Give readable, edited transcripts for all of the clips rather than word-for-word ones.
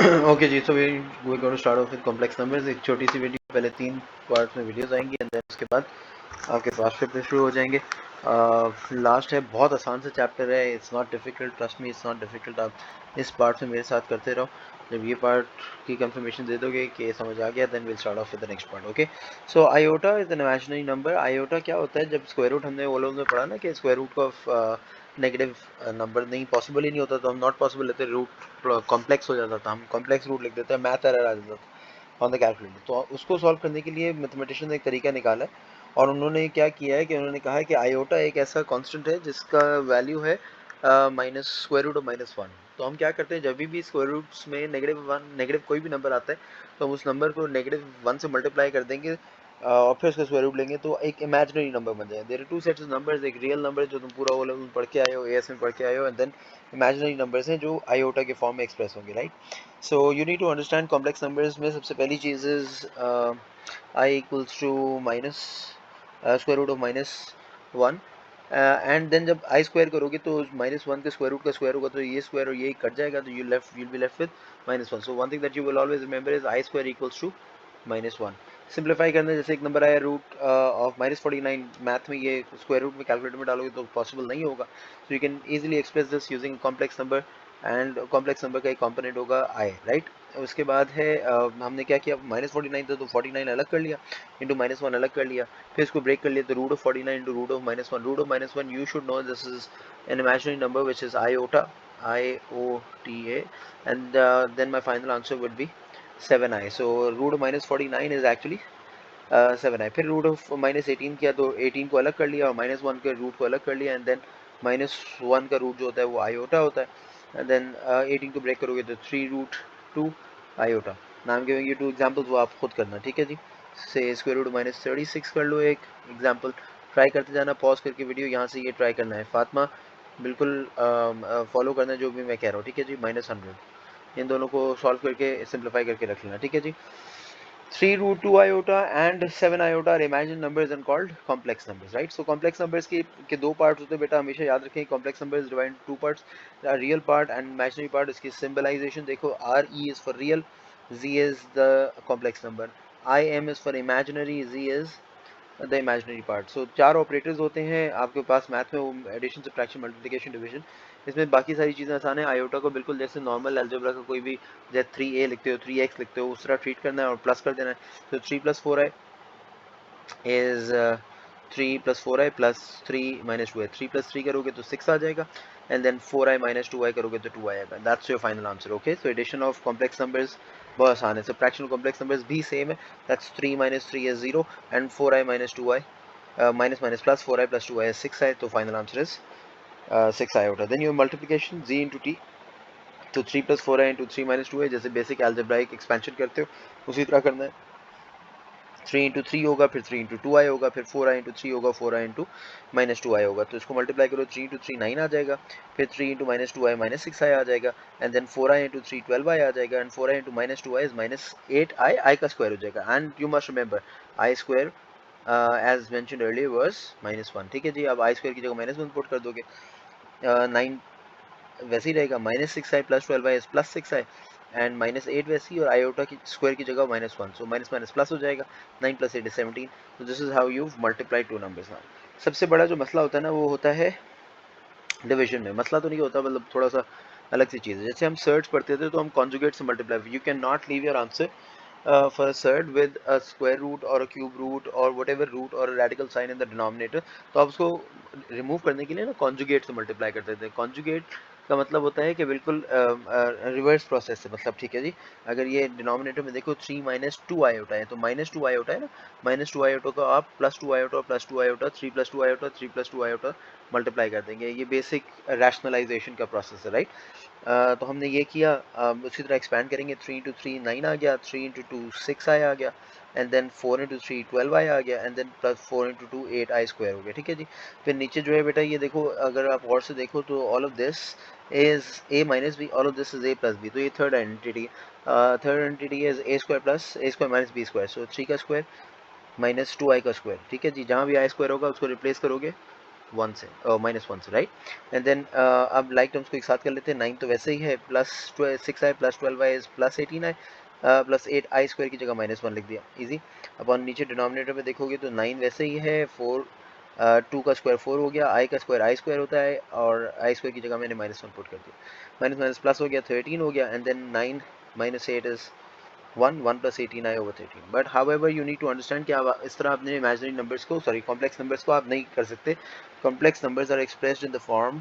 Okay जी, so we going to start off with complex numbers. एक छोटी सी video, पहले 3 पार्ट्स में वीडियोस आएंगी एंड देन उसके बाद आपके पास पेपर शुरू हो जाएंगे। लास्ट है, बहुत आसान सा चैप्टर है, it's not difficult, trust me it's not difficult. आप इस पार्ट में मेरे साथ करते रहो, जब ये पार्ट की कंफर्मेशन दे दोगे कि समझ आ गया, then will start off with the next part. Okay, so iota is an imaginary number. Iota क्या होता है? जब स्क्वायर रूट, हमने वो लोगों ने पढ़ा ना कि square root of negative number नहीं पॉसिबल ही नहीं होता, तो हम नॉट पॉसिबल लेते, रूट कॉम्प्लेक्स हो जाता था, हम कॉम्प्लेक्स रूट लिख देते हैं, मैथ एरर आ जाता था ऑन द कैलकुलेटर। तो उसको सॉल्व करने के लिए मैथमेटिशियन ने एक तरीका निकाला है, और उन्होंने क्या किया है कि उन्होंने कहा है कि आयोटा एक ऐसा कांस्टेंट है जिसका वैल्यू है माइनस स्क्वायर रूट ऑफ -1। तो हम क्या करते हैं, जब भी स्क्वायर रूट्स में -1 नेगेटिव कोई भी नंबर आता है, तो हम उस नंबर को -1 से मल्टीप्लाई कर देंगे और फिर उसका स्क्वायर रूट लेंगे, तो एक इमेजिनरी नंबर बन जाए। There are two sets of numbers, एक रियल नंबर जो तुम पूरा वो लेवल पढ़ के आए हो, एएस में पढ़ के आए हो, एंड देन इमेजिनरी नंबर्स हैं जो आयोटा के फॉर्म में एक्सप्रेस होंगे, right. So you need to understand complex numbers में सबसे पहली चीज़ is i equals to minus square root of -1, and then जब आई स्क्वायर करोगे तो -1 के स्क्वायर रूट का स्क्वायर होगा, तो ये स्क्वायर और ये कट जाएगा, तो you'll be left with -1. So one thing that you will always remember is I square equals to -1. Simplify करना, जैसे एक नंबर आया रूट ऑफ -49, मैथ में ये स्क्वायर रूट में कैलकुलेटर में डालोगे तो पॉसिबल नहीं होगा, so you can easily express this using complex number, and complex number का एक कंपोनेंट होगा आई, राइट। उसके बाद है हमने क्या किया, -49 था तो 49 अलग कर लिया, इंटू -1 अलग कर लिया, फिर इसको ब्रेक कर लिया, तो root of 49 into root of -1, root of -1 you should know this is an imaginary number which is iota, IOTA, and then my final answer would be 7i. So root of -49 is actually 7i. फिर root of -18 किया तो 18 को अलग कर लिया और -1 के root को अलग कर लिया, एंड देन -1 का रूट जो होता है वो आयोटा होता है, एंड देन 18 को ब्रेक करोगे तो 3√2 iota. Now I am giving you 2 examples, वो आप खुद करना, ठीक है जी। से स्क्वायर रूट -36 कर लो, एक एग्जांपल ट्राई करते जाना, पॉज करके वीडियो, यहाँ से ये ट्राई करना है। फातिमा बिल्कुल फॉलो करना जो भी मैं कह रहा हूँ, ठीक है जी। -100, इन दोनों को सॉल्व करके सिंप्लीफाई करके रख लेना, ठीक है जी। 3√2 iota and 7 iota are imaginary numbers and called complex numbers, right? So complex numbers के दो parts होते हैं बेटा, हमेशा याद रखें। complex numbers divided into two parts, the real part and imaginary part। इसकी symbolization देखो, RE is for real, Z is the complex number, IM is for imaginary, Z is the imaginary part. So 4 operators होते हैं आपके पास math में, वो addition, subtraction, multiplication, division. इसमें बाकी सारी चीज़ें आसान है। आयोटा को बिल्कुल जैसे नॉर्मल अलजेब्रा का कोई भी, जैसे 3a लिखते हो, 3x लिखते हो, उस तरह ट्रीट करना है और प्लस कर देना है। तो 3 + 4i इज 3 + 4i + 3 - 2i, 3 + 3 करोगे तो 6 आ जाएगा, एंड देन 4i - 2i करोगे तो 2i आएगा। That's your final answer. Okay, so addition of complex numbers बहुत आसान है, सब्ट्रैक्शन कॉम्प्लेक्स नंबर्स भी सेम है। That's 3 - 3 is 0 and 4i - 2i minus plus 4i plus 2i is 6i, तो final answer is 6 iota। Then your multiplication z into t, तो 3 + 4i into 3 - 2i, जैसे basic algebraic expansion करते हो उसी तरह करना है। 3 into 3 होगा, फिर 3 into 2i होगा, फिर 4i into 3 होगा, 4i into -2i होगा। तो इसको मल्टीप्लाई करो, 3 into 3 9 आ जाएगा, फिर 3 into -2i -6i आ जाएगा, and then 4i into 3 12i आ जाएगा, and 4i into -2i is -8i, i का स्क्वायर हो जाएगा। And you must remember I square as mentioned earlier was -1, ठीक है जी। अब आई स्क्वायर की जगह -1 पुट कर दोगे, 9 वैसे ही रहेगा, -6i + 12i is +6i, and -8 वैसी, और आयोटा की स्क्वायर की जगह -1, सो माइनस माइनस प्लस हो जाएगा। 9 + 8 is 17, so this is how you multiply two numbers now। सबसे बड़ा जो मसला होता है ना, वो होता है डिवीजन में। मसला तो नहीं होता, मतलब थोड़ा सा अलग सी चीज़ है। जैसे हम सर्च पढ़ते थे तो हम कॉन्जुगेट से multiply, you can not leave your answer for a surd with a square root or a cube root or whatever root or a radical sign in the denominator। तो आप उसको रिमूव करने के लिए ना कॉन्जुगेट से multiply करते थे। कॉन्जुगेट का मतलब होता है कि बिल्कुल रिवर्स प्रोसेस से, मतलब ठीक है जी। अगर ये डिनोमिनेटर में देखो 3 - 2 आयोटा है, तो -2 आयोटा है ना, -2 आयोटा को आप +2 iota, +2 iota, 3 + 2 iota, 3 + 2 iota multiply कर देंगे। ये बेसिक रैशनलाइजेशन का प्रोसेस है, राइट। तो हमने ये किया, उसी तरह एक्सपैंड करेंगे। 3 into 3 9 आ गया, 3 into 2 6i आ गया, एंड देन 4 into 3 12i आ गया, and then plus 4 into 2 8i square हो गया, ठीक है जी। फिर नीचे जो है बेटा, ये देखो, अगर आप गौर से देखो तो all of this is a minus b, all of this is a plus b, तो ये third identity, third identity is a square plus a square minus b square, so 3 का स्क्वायर -2i का स्क्वायर, ठीक है जी। जहाँ भी i square होगा उसको रिप्लेस करोगे 1 से -1 से, राइट। एंड देन अब लाइक टर्म्स को एक साथ कर लेते हैं। 9 तो वैसे ही है, plus 6i plus 12i is plus 18i plus 8i square की जगह -1 लिख दिया, इजी। अब और नीचे डिनोमिनेटर में देखोगे तो 9 वैसे ही है, 4 2 का स्क्वायर 4 हो गया, i का स्क्वायर i स्क्वायर होता है और i स्क्वायर की जगह मैंने -1 पुट कर दिया, माइनस माइनस प्लस हो गया, 13 हो गया। And then 9 minus 8 is 1 plus 18i over 13. But however you need to understand कि आप इस तरह अपने imaginary numbers को, sorry complex numbers को आप नहीं कर सकते. Complex numbers are expressed in the form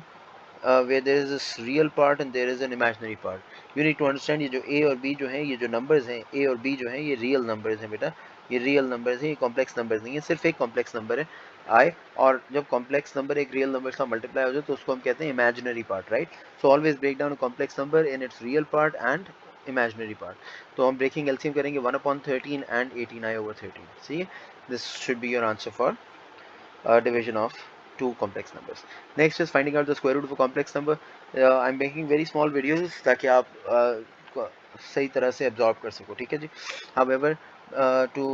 where there is a real part and there is an imaginary part. You need to understand ये जो a और b जो हैं, ये जो numbers हैं a और b जो हैं, ये real numbers हैं बेटा, ये real numbers हैं, ये complex numbers नहीं है, सिर्फ एक complex number है i। और जब complex number एक real number से multiply हो जाए तो उसको हम कहते हैं imaginary part, right? So always break down a complex number in its real part and imaginary part. तो हम breaking LCM करेंगे 1/13 and 18i over 13. See, this should be your answer for division of two complex numbers. Next is finding out the square root of a complex number. I'm making very small videos ताकि आप सही तरह से absorb कर सको, ठीक है जी। However, to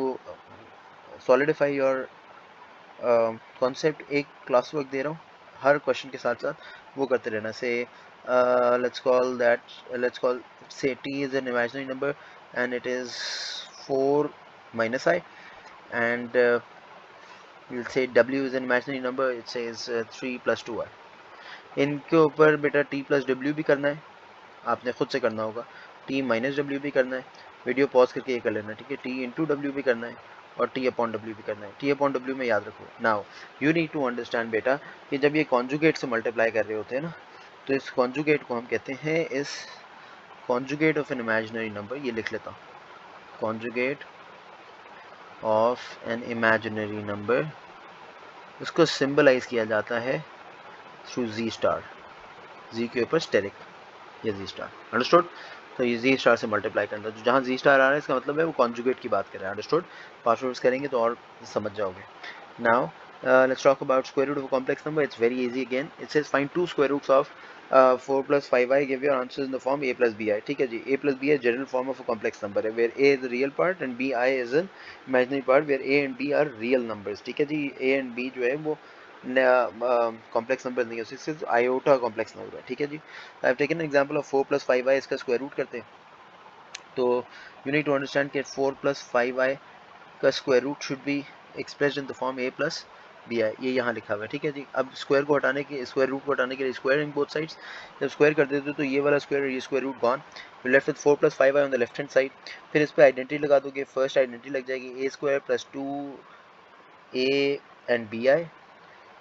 solidify your concept, एक class work दे रहा हूँ, हर question के साथ साथ वो करते रहना। Say let's call say t is an imaginary number and it is 4 minus i, and we'll say w is an imaginary number, it says 3 plus 2i. इनके ऊपर बेटा t plus w भी करना है, आपने खुद से करना होगा, t minus w भी करना है, वीडियो पॉज करके ये कर लेना, ठीक है। t into w भी करना है और t upon w भी करना है। t upon w में याद रखो, now you need to understand बेटा कि जब ये कॉन्जुगेट से मल्टीप्लाई कर रहे होते हैं ना, तो इस कॉन्जुगेट को हम कहते हैं इस conjugate of N imaginary number, ये लिख लेता हूँ, conjugate of N imaginary number, उसको सिंबलाइज किया जाता है थ्रू जी स्टार, जी के ऊपर स्टेरिक, ये जी स्टार, अंडरस्टूड। तो ये जी स्टार से मल्टीप्लाई करना, तो जहाँ जी स्टार आ रहा है इसका मतलब है वो कॉन्जुगेट की बात कर रहा है, अंडरस्टूड। पास वर्ड्स करेंगे तो और समझ जाओगे। Now let's talk about square root of a complex number. It's very easy again. It says find two square roots of 4 plus 5i. Give your answers in the form a plus bi. ठीक है जी, a plus b है general form of a complex number है, where a is the real part and bi is an imaginary part, where a and b are real numbers. ठीक है जी, a and b जो है वो complex number नहीं है, सिर्फ आयोटा कॉम्प्लेक्स नंबर है, ठीक है जी। I have taken an example of 4 plus 5i, इसका स्क्वायर रूट करते हैं। तो यू नीड टू अंडरस्टैंड कि 4 plus 5i का square root should be expressed in the form a plus bi, ये यहाँ लिखा हुआ है, ठीक है जी। अब स्क्वायर को हटाने के, स्क्वायर रूट को हटाने के लिए स्क्वायर इन बोथ साइड्स, जब स्क्वायर कर देते तो ये वाला स्क्वायर और ये square root gone, you left with 4 plus 5i on the left hand side. फिर इस पे आइडेंटिटी लगा दोगे, फर्स्ट आइडेंटिटी लग जाएगी a square plus 2a and bi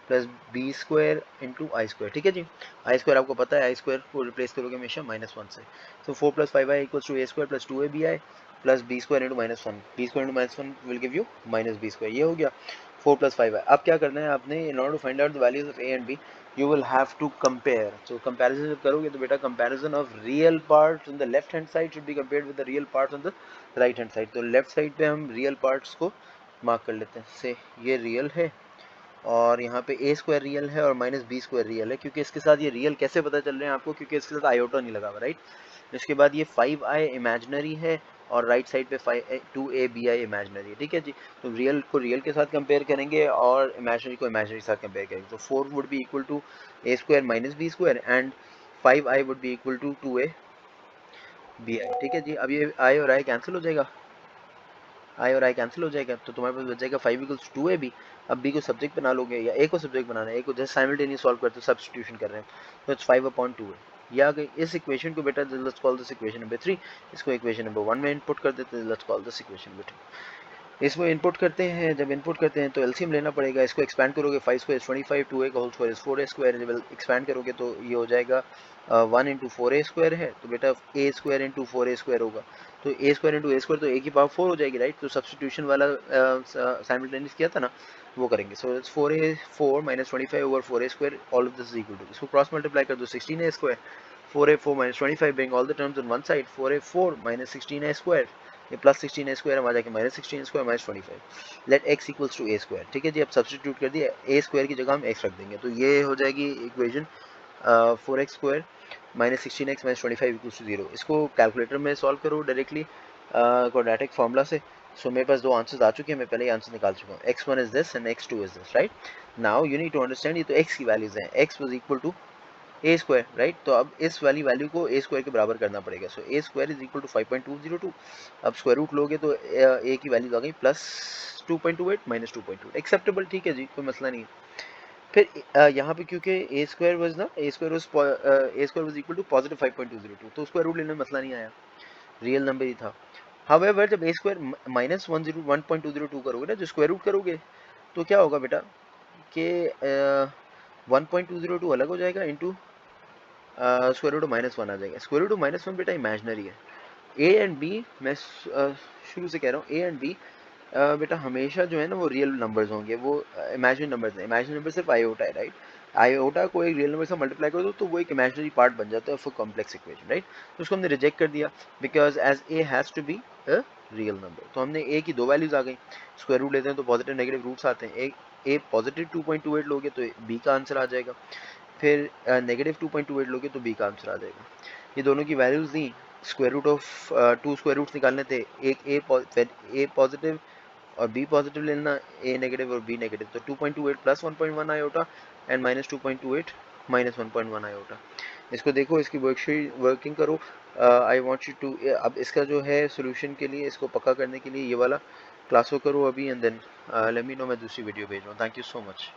plus b square into i square, ठीक है जी। आई स्क्वायर आपको पता है, आई स्क्वायर को रिप्लेस करोगे हमेशा -1 से, तो 4 plus 5i equals to a square plus 2abi plus b square into -1, b square into -1 will give you minus b square, ये हो गया 4 plus 5i। अब क्या करना है आपने, in order to find out the values of a and b, you will have to compare. तो comparison जब करोगे तो बेटा comparison of real parts on the left hand side should be compared with the real parts on the right hand side. तो left side पे हम real parts को mark कर लेते हैं, से ये रियल है और यहाँ पे a स्क्वायर रियल है और माइनस बी स्क्वायर रियल है, क्योंकि इसके साथ ये रियल कैसे पता चल रहे हैं आपको, क्योंकि इसके साथ आयोटा नहीं लगा हुआ, राइट। इसके बाद ये 5i इमेजिनरी है और राइट साइड पे 2abi इमेजिनरी है, ठीक है जी। तो रियल को रियल के साथ कंपेयर करेंगे और इमेजिनरी को इमेजिनरी के साथ कंपेयर करेंगे, तो 4 would be equal to a square minus b square and 5i would be equal to 2abi, ठीक है जी। अब ये i और i कैंसिल हो जाएगा, आई और आई कैंसिल हो जाएगा, तो तुम्हारे पास बच जाएगा 5 इक्वल्स 2ab। अब b को सब्जेक्ट बना लोगे या a को सब्जेक्ट बनाना है, a को जस्ट साइमल्टेनियस सॉल्व करते हो, सब्स्टिट्यूशन कर रहे हैं, तो इट्स 5/2 है। ये आ गई इस इक्वेशन को बेटा, let's call this equation number 3, इसको इक्वेशन नंबर 1 में इनपुट कर देते हैं, let's call this equation number 2। इसमें इनपुट करते हैं, जब इनपुट करते हैं तो एलसीएम लेना पड़ेगा, इसको एक्सपैंड करोगे 5 स्क्वायर 25, 2a का whole square is 4a square, जब एक्सपैंड करोगे तो ये हो जाएगा 1 इंटू 4a स्क्वायर है, तो बेटा a square into 4a square होगा, तो a square into a square तो a की पावर 4 हो जाएगी, राइट। तो सब्स्टिट्यूशन वाला साइमल्टेनियस किया था ना, वो करेंगे। So it's 4a4 minus 25 over 4a square, all of this is equal to, इसको क्रॉस मल्टीप्लाई कर दो 16a square, 4a4 minus 25 bring all the terms on one side, 4a4 minus 16a square, ये plus 16a square हम आ जाके minus 16a square minus 25, let x equals to a square, ठीक है जी। अब सब्स्टिट्यूट कर दिया, a स्क्वायर की जगह हम x रख देंगे, तो ये हो जाएगी equation 4x square minus 16x minus 25 equals to 0। इसको कैलकुलेटर में सॉल्व करो डायरेक्टली क्वाड्रेटिक फार्मूला से, सो मेरे पास दो आंसर्स आ चुके हैं, मैं पहले ही आंसर निकाल चुका हूँ। x1 is this and x2 is this, right. Now you need to understand, ये तो x की वैल्यूज हैं, x was equal to a square, right. तो अब इस वाली वैल्यू को ए स्क्वायर के बराबर करना पड़ेगा। सो ए स्क्वायर इज इक्वल टू 5.202। अब स्क्वायर रूट लोगे तो ए की वैल्यू आ गई प्लस 2.28 माइनस 2.2, एक्सेप्टेबल, ठीक है जी, कोई मसला नहीं है। फिर यहाँ पे क्योंकि ए स्क्वायर वाज ना, a square was equal to positive 5.202, तो स्क्वायर रूट लेने में मसला नहीं आया, रियल नंबर ही था। हाउएवर जब ए स्क्वायर माइनस 1.202 करोगे ना, जो स्क्वायर रूट करोगे तो क्या होगा बेटा कि 1.202 अलग हो जाएगा इंटू स्क्वायर रूट -1 आ जाएगा। स्क्वायर रूट -1 बेटा इमेजिनरी है। ए एंड बी मैं शुरू से कह रहा हूँ, ए एंड बी बेटा हमेशा जो है ना वो रियल नंबर्स होंगे, वो इमेजिनरी नंबर्स हैं। इमेजिनरी नंबर सिर्फ आयोटा है, राइट। आयोटा को एक रियल नंबर से मल्टीप्लाई कर दो तो वो एक इमेजिनरी पार्ट बन जाता है फॉर कॉम्प्लेक्स इक्वेशन, राइट। तो उसको हमने रिजेक्ट कर दिया because as a has to be a real number. तो हमने ए की दो वैल्यूज आ गई, स्क्वायर रूट लेते हैं तो पॉजिटिव नेगेटिव रूट्स आते हैं। ए पॉजिटिव 2.28 लोगे तो बी का आंसर आ जाएगा, फिर नेगेटिव 2.28 लोगे तो बी का आंसर आ जाएगा। ये दोनों की वैल्यूज दी, square root of two square roots निकालने थे, एक ए पॉजिटिव और बी पॉजिटिव लेना, ए नेगेटिव और बी नेगेटिव। तो 2.28 plus 1.1 iota and minus 2.28 minus 1.1 iota. इसको देखो, इसकी वर्किंग करो। आई वांट यू टू, अब इसका जो है सोल्यूशन के लिए, इसको पक्का करने के लिए ये वाला क्लास को करो अभी, and then let me know, मैं दूसरी वीडियो भेज रहा हूँ। Thank you so much.